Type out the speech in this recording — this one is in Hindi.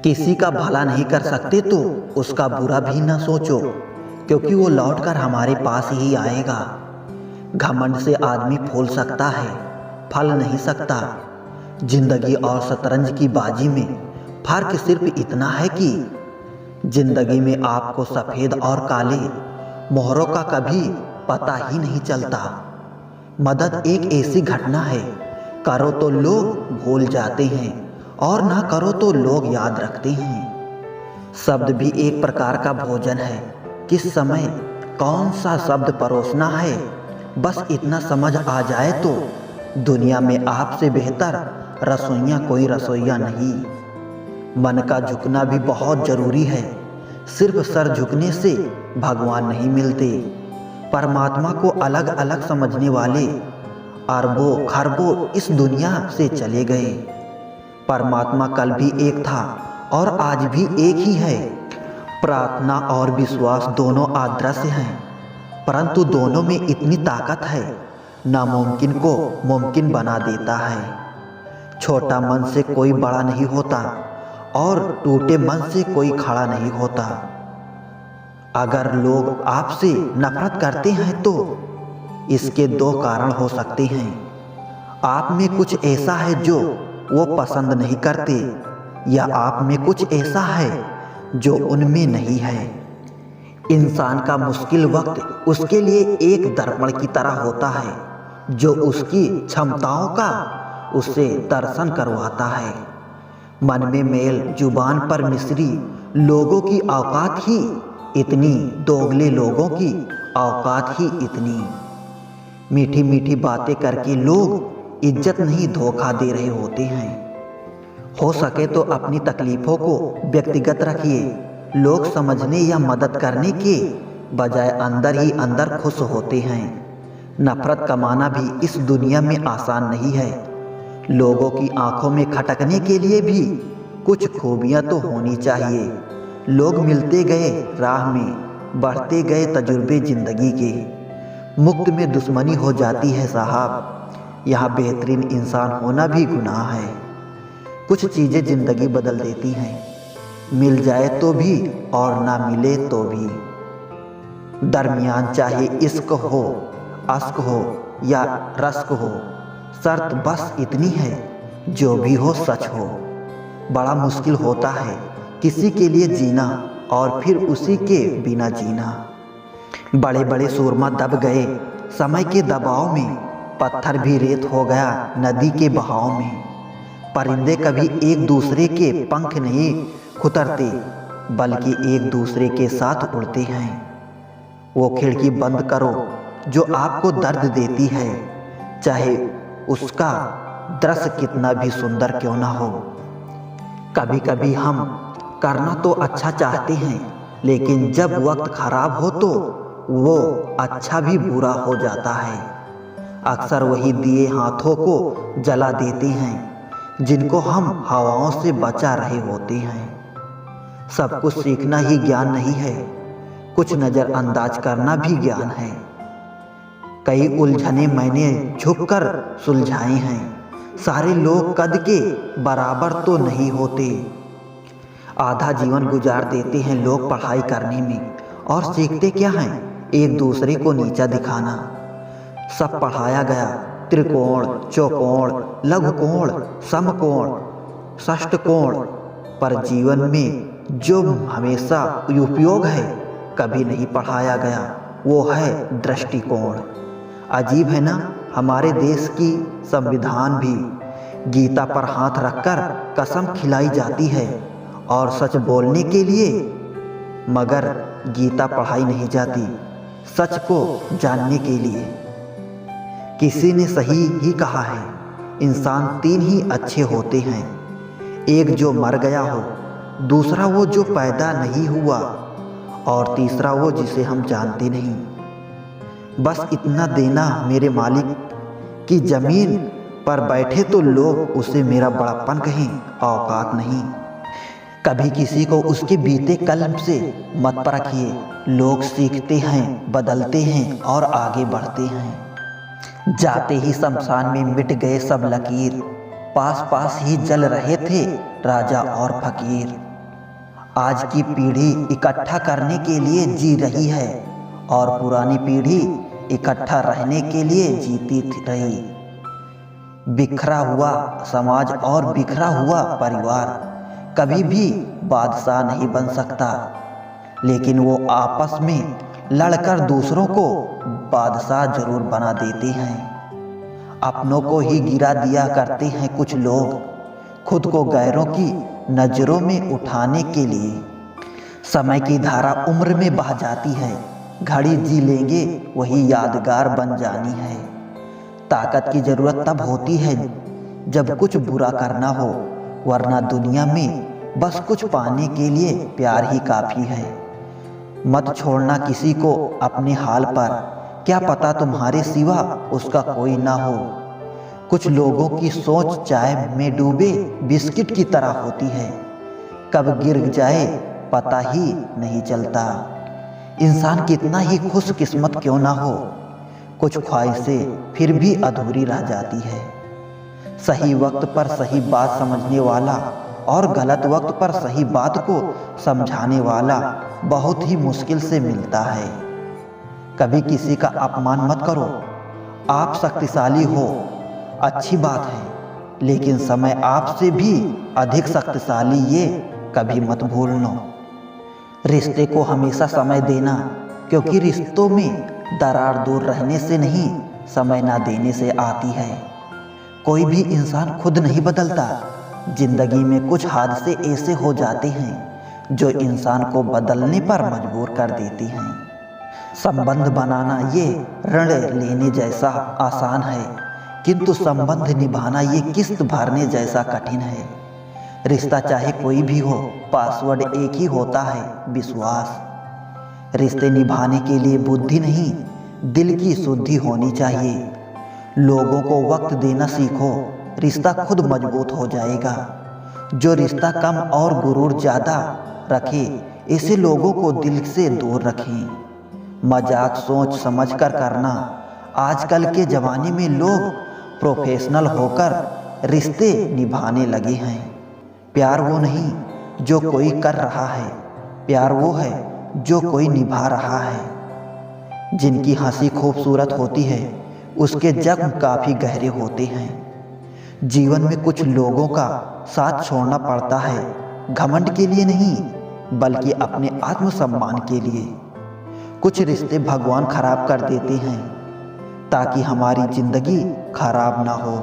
किसी का भला नहीं कर सकते तो उसका बुरा भी न सोचो, क्योंकि वो लौटकर हमारे पास ही आएगा। घमंड से आदमी फूल सकता है, फल नहीं सकता। जिंदगी और शतरंज की बाजी में फर्क सिर्फ इतना है कि जिंदगी में आपको सफेद और काले मोहरों का कभी पता ही नहीं चलता। मदद एक ऐसी घटना है, करो तो लोग भूल जाते हैं और ना करो तो लोग याद रखते हैं। शब्द भी एक प्रकार का भोजन है, किस समय कौन सा शब्द परोसना है, बस इतना समझ आ जाए तो दुनिया में आपसे बेहतर रसोइया कोई रसोइया नहीं। मन का झुकना भी बहुत जरूरी है, सिर्फ सर झुकने से भगवान नहीं मिलते। परमात्मा को अलग अलग समझने वाले अरबों खरबों इस दुनिया से चले गए। परमात्मा कल भी एक था और आज भी एक ही है। प्रार्थना और विश्वास दोनों अदृश्य हैं, परंतु दोनों में इतनी ताकत है, नामुमकिन को मुमकिन बना देता है। छोटा मन से कोई बड़ा नहीं होता और टूटे मन से कोई खड़ा नहीं होता। अगर लोग आपसे नफरत करते हैं तो इसके दो कारण हो सकते हैं। आप में कुछ ऐसा है जो वो पसंद नहीं करते, या आप में कुछ ऐसा है जो उनमें नहीं है। इंसान का मुश्किल वक्त उसके लिए एक दर्पण की तरह होता है, जो उसकी क्षमताओं का उससे दर्शन करवाता है। मन में मेल, जुबान पर मिश्री, लोगों की औकात ही इतनी, दोगले लोगों की औकात ही इतनी। मीठी मीठी बातें करके लोग इज्जत नहीं धोखा दे रहे होते हैं। हो सके तो अपनी तकलीफों को व्यक्तिगत रखिए। लोग समझने या मदद करने के बजाय अंदर ही अंदर खुश होते हैं। नफरत कमाना भी इस दुनिया में आसान नहीं है। लोगों की आंखों में खटकने के लिए भी कुछ खूबियां तो होनी चाहिए। लोग मिलते गए राह में, बढ़ते गए तजुर्बे जिंदगी के। मुक्त में दुश्मनी हो जाती है साहब, यहाँ बेहतरीन इंसान होना भी गुनाह है। कुछ चीज़ें जिंदगी बदल देती हैं, मिल जाए तो भी और ना मिले तो भी। दरमियान चाहे इश्क हो, अश्क हो या रश्क हो, शर्त बस इतनी है, जो भी हो सच हो। बड़ा मुश्किल होता है किसी के लिए जीना और फिर उसी के बिना जीना। बड़े बड़े सूरमा दब गए समय के दबाव में, पत्थर भी रेत हो गया नदी के बहाव में। परिंदे कभी एक दूसरे के पंख नहीं खुतरते, बल्कि एक दूसरे के साथ उड़ते हैं। वो खिड़की बंद करो जो आपको दर्द देती है, चाहे उसका दृश्य कितना भी सुंदर क्यों ना हो। कभी कभी हम करना तो अच्छा चाहते हैं, लेकिन जब वक्त खराब हो तो वो अच्छा भी बुरा हो जाता है। अक्सर वही दिए हाथों को जला देते हैं जिनको हम हवाओं से बचा रहे होते हैं। सब कुछ सीखना ही ज्ञान नहीं है, कुछ नज़रअंदाज करना भी ज्ञान है। कई उलझने मैंने झुककर सुलझाए हैं, सारे लोग कद के बराबर तो नहीं होते। आधा जीवन गुजार देते हैं लोग पढ़ाई करने में, और सीखते क्या हैं, एक दूसरे को नीचा दिखाना। सब पढ़ाया गया त्रिकोण, चौकोण, लघुकोण, समकोण, षष्ठकोण, पर जीवन में जो हमेशा उपयोग है कभी नहीं पढ़ाया गया, वो है दृष्टिकोण। अजीब है ना, हमारे देश की संविधान भी गीता पर हाथ रखकर कसम खिलाई जाती है और सच बोलने के लिए, मगर गीता पढ़ाई नहीं जाती सच को जानने के लिए। किसी ने सही ही कहा है, इंसान तीन ही अच्छे होते हैं, एक जो मर गया हो, दूसरा वो जो पैदा नहीं हुआ, और तीसरा वो जिसे हम जानते नहीं। बस इतना देना मेरे मालिक की ज़मीन पर बैठे तो लोग उसे मेरा बड़ापन कहें, औकात नहीं। कभी किसी को उसके बीते कल से मत परखिए। लोग सीखते हैं, बदलते हैं और आगे बढ़ते हैं। जाते ही शमशान में मिट गए सब लकीर, पास पास ही जल रहे थे राजा और फकीर। आज की पीढ़ी इकट्ठा करने के लिए जी रही है और पुरानी पीढ़ी इकट्ठा रहने के लिए जीती रही। बिखरा हुआ समाज और बिखरा हुआ परिवार कभी भी बादशाह नहीं बन सकता, लेकिन वो आपस में लड़कर दूसरों को बादशाह जरूर बना देते हैं। अपनों को ही गिरा दिया करते हैं कुछ लोग, खुद को गैरों की नजरों में उठाने के लिए। समय की धारा उम्र में बह जाती है, घड़ी जी लेंगे वही यादगार बन जानी है। ताकत की जरूरत तब होती है जब कुछ बुरा करना हो, वरना दुनिया में बस कुछ पाने के लिए प्यार ही काफी है। मत छोड़ना किसी को अपने हाल पर, क्या पता तुम्हारे सिवा उसका कोई ना हो। कुछ लोगों की सोच चाय में डूबे बिस्किट की तरह होती है, कब गिर जाए पता ही नहीं चलता। इंसान कितना ही खुशकिस्मत क्यों ना हो, कुछ ख्वाहिशें फिर भी अधूरी रह जाती है। सही वक्त पर सही बात समझने वाला और गलत वक्त पर सही बात को समझाने वाला बहुत ही मुश्किल से मिलता है। कभी किसी का अपमान मत करो। आप शक्तिशाली हो, अच्छी बात है, लेकिन समय आपसे भी अधिक शक्तिशाली ये कभी मत भूलना। रिश्ते को हमेशा समय देना, क्योंकि रिश्तों में दरार दूर रहने से नहीं, समय ना देने से आती है। कोई भी इंसान खुद नहीं बदलता। जिंदगी में कुछ हादसे ऐसे हो जाते हैं जो इंसान को बदलने पर मजबूर कर देती हैं। संबंध बनाना ये ऋण लेने जैसा आसान है, किंतु संबंध निभाना ये किस्त भरने जैसा कठिन है। रिश्ता चाहे कोई भी हो, पासवर्ड एक ही होता है, विश्वास। रिश्ते निभाने के लिए बुद्धि नहीं, दिल की शुद्धि होनी चाहिए। लोगों को वक्त देना सीखो, रिश्ता खुद मजबूत हो जाएगा। जो रिश्ता कम और गुरूर ज़्यादा रखे, ऐसे लोगों को दिल से दूर रखें। मजाक सोच समझ कर करना। आजकल के ज़माने में लोग प्रोफेशनल होकर रिश्ते निभाने लगे हैं। प्यार वो नहीं जो कोई कर रहा है, प्यार वो है जो कोई निभा रहा है। जिनकी हंसी खूबसूरत होती है, उसके जख्म काफ़ी गहरे होते हैं। जीवन में कुछ लोगों का साथ छोड़ना पड़ता है, घमंड के लिए नहीं, बल्कि अपने आत्मसम्मान के लिए। कुछ रिश्ते भगवान खराब कर देते हैं ताकि हमारी जिंदगी खराब ना हो।